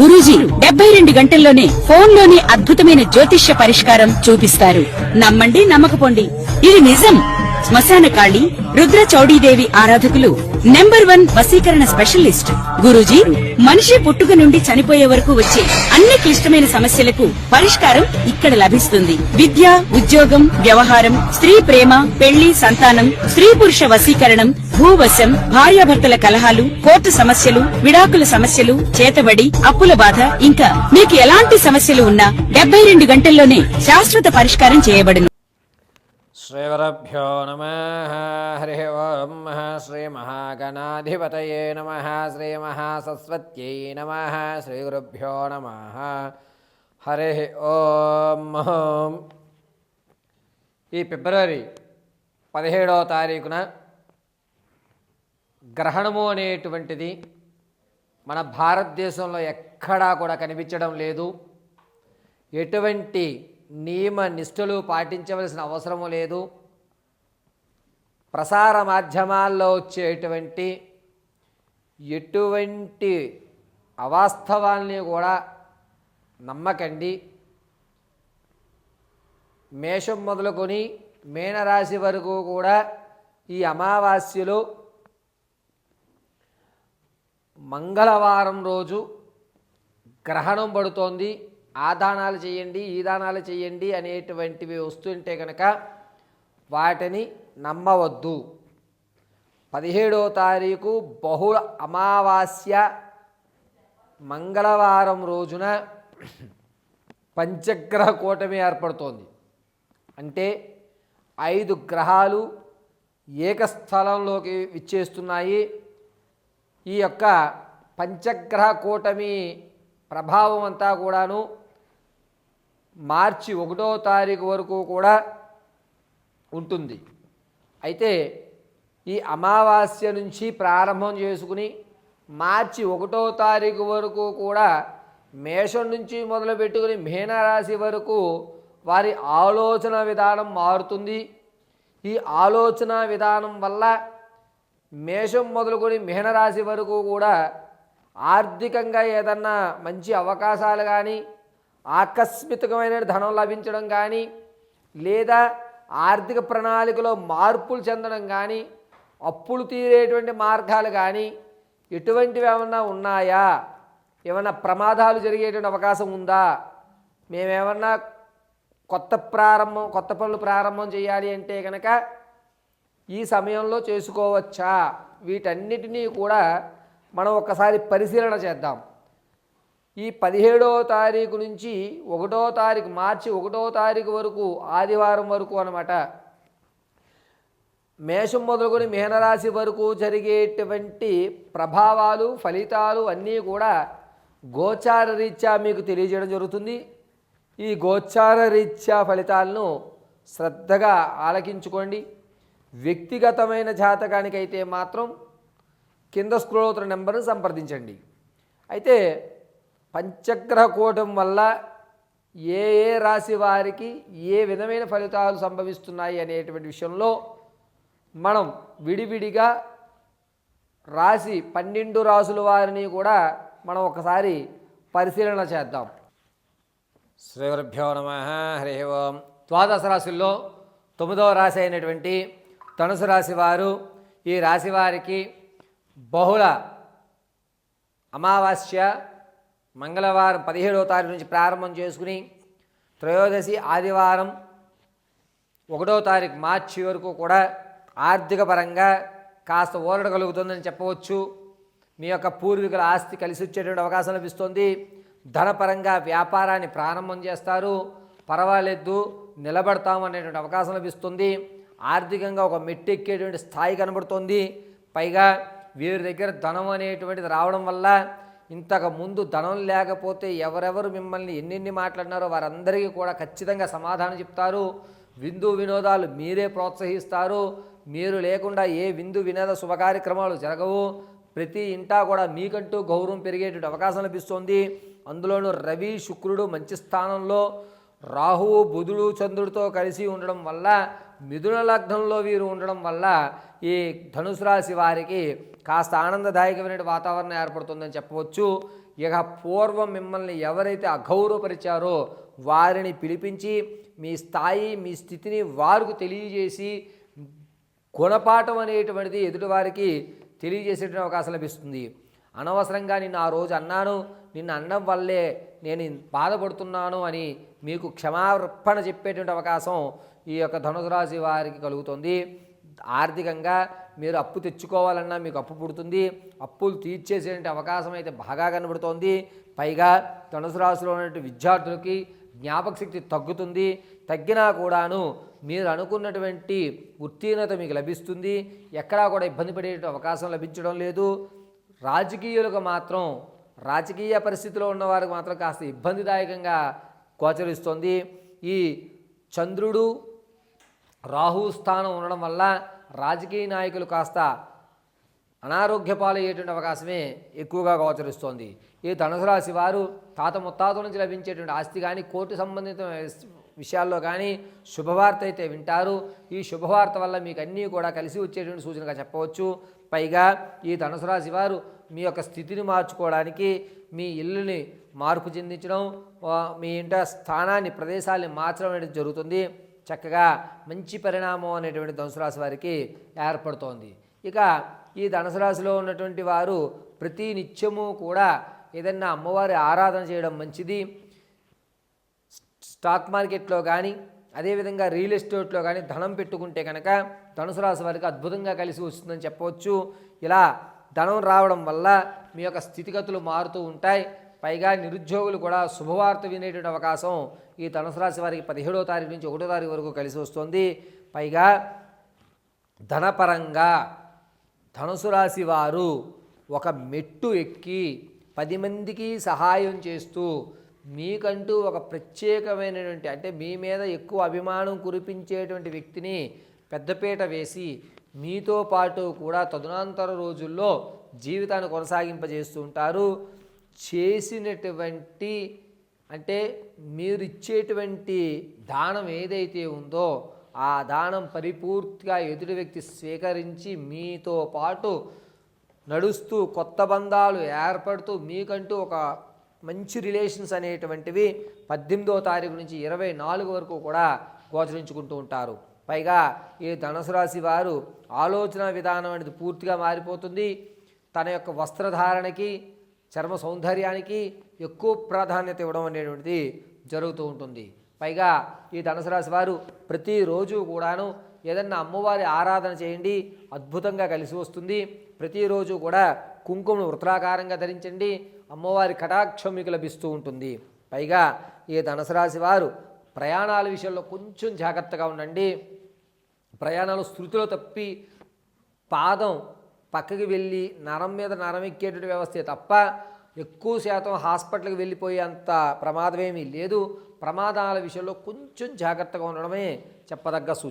గురూజీ 72 గంటల్లోనే ఫోన్లోనే అద్భుతమైన జ్యోతిష్య పరిష్కారం చూపిస్తారు. నమ్మండి, నమ్మకపోండి, ఇది నిజం. శ్మశాన కాళి రుద్ర చౌడీదేవి ఆరాధకులు నంబర్ 1 వశీకరణ స్పెషలిస్ట్. గురూజీ మనిషి పుట్టుక నుండి చనిపోయే వరకు వచ్చే అన్ని క్లిష్టమైన సమస్యలకు పరిష్కారం ఇక్కడ లభిస్తుంది. విద్య, ఉద్యోగం, వ్యవహారం, స్త్రీ ప్రేమ, పెళ్లి, సంతానం, స్త్రీ పురుష వశీకరణం, భూవశం, భార్యాభర్తల కలహాలు, కోర్టు సమస్యలు, విడాకుల సమస్యలు, చేతబడి, అప్పుల బాధ, ఇంకా మీకు ఎలాంటి సమస్యలు ఉన్నా 72 గంటల్లోనే శాశ్వత పరిష్కారం చేయబడును. శ్రీగురుభ్యో నమః. హరి ఓం. శ్రీ మహాగణాధిపతయే నమః. శ్రీ మహాసరస్వత్యై నమః. శ్రీగురుభ్యో నమః. హరి ఓం. ఈ ఫిబ్రవరి 17వ తారీఖున గ్రహణము అనేటువంటిది మన భారతదేశంలో ఎక్కడా కూడా కనిపించడం లేదు. ఎటువంటి నియమ నిష్ఠలు పాటించవలసిన అవసరము లేదు. ప్రసార మాధ్యమాల్లో వచ్చేటువంటి ఎటువంటి అవాస్తవాల్ని కూడా నమ్మకండి. మేషం మొదలుకొని మీనరాశి వరకు కూడా ఈ అమావాస్యలో మంగళవారం రోజు గ్రహణం పడుతోంది. ఆ దానాలు చేయండి, ఈ దానాలు చేయండి అనేటువంటివి వస్తుంటే కనుక వాటిని నమ్మవద్దు. 17వ తారీఖు బహుళ అమావాస్య మంగళవారం రోజున పంచగ్రహ కూటమి ఏర్పడుతోంది. అంటే 5 గ్రహాలు ఏకస్థలంలోకి విచ్చేస్తున్నాయి. ఈ యొక్క పంచగ్రహ కూటమి ప్రభావం అంతా కూడాను మార్చి 1వ తారీఖు వరకు కూడా ఉంటుంది. అయితే ఈ అమావాస్య నుంచి ప్రారంభం చేసుకుని మార్చి 1వ తారీఖు వరకు కూడా మేషం నుంచి మొదలు పెట్టుకుని మీనరాశి వరకు వారి ఆలోచన విధానం మారుతుంది. ఈ ఆలోచన విధానం వల్ల మేషం మొదలుకొని మీనరాశి వరకు కూడా ఆర్థికంగా ఏదన్నా మంచి అవకాశాలు కానీ, ఆకస్మికమైన ధనం లభించడం కానీ, లేదా ఆర్థిక ప్రణాళికలో మార్పులు చెందడం కానీ, అప్పులు తీరేటువంటి మార్గాలు కానీ ఎటువంటివి ఏమన్నా ఉన్నాయా, ఏమన్నా ప్రమాదాలు జరిగేటువంటి అవకాశం ఉందా, మేమేమన్నా కొత్త పనులు ప్రారంభం చేయాలి అంటే కనుక ఈ సమయంలో చేసుకోవచ్చా, వీటన్నిటినీ కూడా మనం ఒక్కసారి పరిశీలన చేద్దాం. ఈ 17వ తారీఖు నుంచి 1వ తారీఖు మార్చి 1వ తారీఖు వరకు ఆదివారం వరకు అన్నమాట, మేషం మొదలుకొని మీనరాశి వరకు జరిగేటువంటి ప్రభావాలు, ఫలితాలు అన్నీ కూడా గోచార రీత్యా మీకు తెలియజేయడం జరుగుతుంది. ఈ గోచార రీత్యా ఫలితాలను శ్రద్ధగా ఆలకించుకోండి. వ్యక్తిగతమైన జాతకానికైతే మాత్రం కింద స్క్రోల్ అవుతున్న నెంబర్ను సంప్రదించండి. అయితే పంచగ్రహ కూటం వల్ల ఏ ఏ రాశి వారికి ఏ విధమైన ఫలితాలు సంభవిస్తున్నాయి అనేటువంటి విషయంలో మనం విడివిడిగా రాశి 12 రాసుల వారిని కూడా మనం ఒకసారి పరిశీలన చేద్దాం. శ్రీ గురుభ్యో నమః. హరి ఓం. ద్వాదశ రాశుల్లో 9వ రాశి అయినటువంటి ధనుసు రాశి వారు, ఈ రాశి వారికి బహుళ అమావాస్య మంగళవారం 17వ తారీఖు నుంచి ప్రారంభం చేసుకుని త్రయోదశి ఆదివారం 1వ తారీఖు మార్చి వరకు కూడా ఆర్థిక పరంగా కాస్త ఊరట కలుగుతుందని చెప్పవచ్చు. మీ యొక్క పూర్వీకుల ఆస్తి కలిసి వచ్చేటువంటి అవకాశం లభిస్తుంది. ధనపరంగా వ్యాపారాన్ని ప్రారంభం చేస్తారు. పర్వాలేదు, నిలబడతాము అనేటువంటి అవకాశం లభిస్తుంది. ఆర్థికంగా ఒక మెట్టెక్కేటువంటి స్థాయి కనబడుతుంది. పైగా వీరి దగ్గర ధనం అనేటువంటిది రావడం వల్ల ఇంతకు ముందు ధనం లేకపోతే ఎవరెవరు మిమ్మల్ని ఎన్నెన్ని మాట్లాడినారో వారందరికీ కూడా ఖచ్చితంగా సమాధానం చెప్తారు. విందు వినోదాలు మీరే ప్రోత్సహిస్తారు. మీరు లేకుండా ఏ విందు వినోద శుభకార్యక్రమాలు జరగవు. ప్రతి ఇంటా కూడా మీకంటూ గౌరవం పెరిగేటువంటి అవకాశం లభిస్తుంది. అందులోనూ రవి శుక్రుడు మంచి స్థానంలో, రాహువు బుధుడు చంద్రుడితో కలిసి ఉండడం వల్ల మిథున లగ్నంలో వీరు ఉండడం వల్ల ఈ ధనుసు రాశి వారికి కాస్త ఆనందదాయకమైన వాతావరణం ఏర్పడుతుందని చెప్పవచ్చు. ఇక పూర్వం మిమ్మల్ని ఎవరైతే అగౌరవపరిచారో వారిని పిలిపించి మీ స్థాయి మీ స్థితిని వారికి తెలియజేసి గుణపాఠం అనేటువంటిది ఎదుటివారికి తెలియజేసేటువంటి అవకాశం లభిస్తుంది. అనవసరంగా నిన్ను ఆ రోజు అన్నాను, నిన్ను అనడం వల్లే నేను బాధపడుతున్నాను అని మీకు క్షమార్పణ చెప్పేటువంటి అవకాశం ఈ యొక్క ధనుసు రాశి వారికి కలుగుతుంది. ఆర్థికంగా మీరు అప్పు తెచ్చుకోవాలన్నా మీకు అప్పు పుడుతుంది. అప్పులు తీర్చేసేటువంటి అవకాశం అయితే బాగా కనబడుతోంది. పైగా ధనుసు రాశిలో ఉన్నటువంటి విద్యార్థులకి జ్ఞాపక శక్తి తగ్గుతుంది. తగ్గినా కూడాను మీరు అనుకున్నటువంటి ఉత్తీర్ణత మీకు లభిస్తుంది. ఎక్కడా కూడా ఇబ్బంది పడే అవకాశం లభించడం లేదు. రాజకీయులకు మాత్రం రాజకీయ పరిస్థితిలో ఉన్నవారికి మాత్రం కాస్త ఇబ్బందిదాయకంగా గోచరిస్తుంది. ఈ చంద్రుడు రాహు స్థానం ఉండడం వల్ల రాజకీయ నాయకులు కాస్త అనారోగ్య పాలయ్యేటువంటి అవకాశమే ఎక్కువగా గోచరిస్తోంది. ఈ ధనుసు రాశి వారు తాత ముత్తాతల నుంచి లభించేటువంటి ఆస్తి కానీ కోర్టు సంబంధిత విషయాల్లో కానీ శుభవార్త అయితే వింటారు. ఈ శుభవార్త వల్ల మీకు అన్నీ కూడా కలిసి వచ్చేటువంటి సూచనగా చెప్పవచ్చు. పైగా ఈ ధనుసు రాశి వారు మీ యొక్క స్థితిని మార్చుకోవడానికి మీ ఇల్లుని మార్పు చెందించడం, మీ ఇంట స్థానాన్ని ప్రదేశాన్ని మార్చడం అనేది జరుగుతుంది. చక్కగా మంచి పరిణామం అనేటువంటి ధనుసు రాశి వారికి ఏర్పడుతోంది. ఇక ఈ ధనుసు రాశిలో ఉన్నటువంటి వారు ప్రతి నిత్యము కూడా ఏదన్నా అమ్మవారి ఆరాధన చేయడం మంచిది. స్టాక్ మార్కెట్లో కానీ అదేవిధంగా రియల్ ఎస్టేట్లో కానీ ధనం పెట్టుకుంటే కనుక ధనుసు రాశి వారికి అద్భుతంగా కలిసి వస్తుందని చెప్పవచ్చు. ఇలా ధనం రావడం వల్ల మీ యొక్క స్థితిగతులు మారుతూ ఉంటాయి. పైగా నిరుద్యోగులు కూడా శుభవార్త వినేటువంటి అవకాశం ఈ ధనుసు రాశి వారికి 17వ తారీఖు నుంచి 1వ తారీఖు వరకు కలిసి వస్తుంది. పైగా ధనపరంగా ధనుసు రాశి వారు ఒక మెట్టు ఎక్కి 10 మందికి సహాయం చేస్తూ మీకంటూ ఒక ప్రత్యేకమైనటువంటి అంటే మీ మీద ఎక్కువ అభిమానం కురిపించేటువంటి వ్యక్తిని పెద్దపీట వేసి మీతో పాటు కూడా తదనంతర రోజుల్లో జీవితాన్ని కొనసాగింపజేస్తూ ఉంటారు. చేసినటువంటి అంటే మీరు ఇచ్చేటువంటి దానం ఏదైతే ఉందో ఆ దానం పరిపూర్తిగా ఎదుటి వ్యక్తి స్వీకరించి మీతో పాటు నడుస్తూ కొత్త బంధాలు ఏర్పడుతూ మీకంటూ ఒక మంచి రిలేషన్స్ అనేటువంటివి 18వ తారీఖు నుంచి 24 వరకు కూడా గోచరించుకుంటూ ఉంటారు. పైగా ఈ ధనుసు రాశి వారు ఆలోచన విధానం అనేది పూర్తిగా మారిపోతుంది. తన యొక్క వస్త్రధారణకి చర్మ సౌందర్యానికి ఎక్కువ ప్రాధాన్యత ఇవ్వడం అనేటువంటిది జరుగుతూ ఉంటుంది. పైగా ఈ ధనుసు రాశి వారు ప్రతిరోజు కూడాను ఏదన్నా అమ్మవారి ఆరాధన చేయండి, అద్భుతంగా కలిసి వస్తుంది. ప్రతిరోజు కూడా కుంకుమను వృత్తాకారంగా ధరించండి, అమ్మవారి కటాక్షం మీకు లభిస్తూ ఉంటుంది. పైగా ఈ ధనుసు రాశి వారు ప్రయాణాల విషయంలో కొంచెం జాగ్రత్తగా ఉండండి. ప్రయాణాలు శృతిలో తప్పి పాదం పక్కకి వెళ్ళి నరం మీద నరం ఎక్కేటువంటి వ్యవస్థే తప్ప ఎక్కువ శాతం హాస్పిటల్కి వెళ్ళిపోయేంత ప్రమాదమేమీ లేదు. ప్రమాదాల విషయంలో కొంచెం జాగ్రత్తగా ఉండడమే చెప్పదగ్గ సూచన.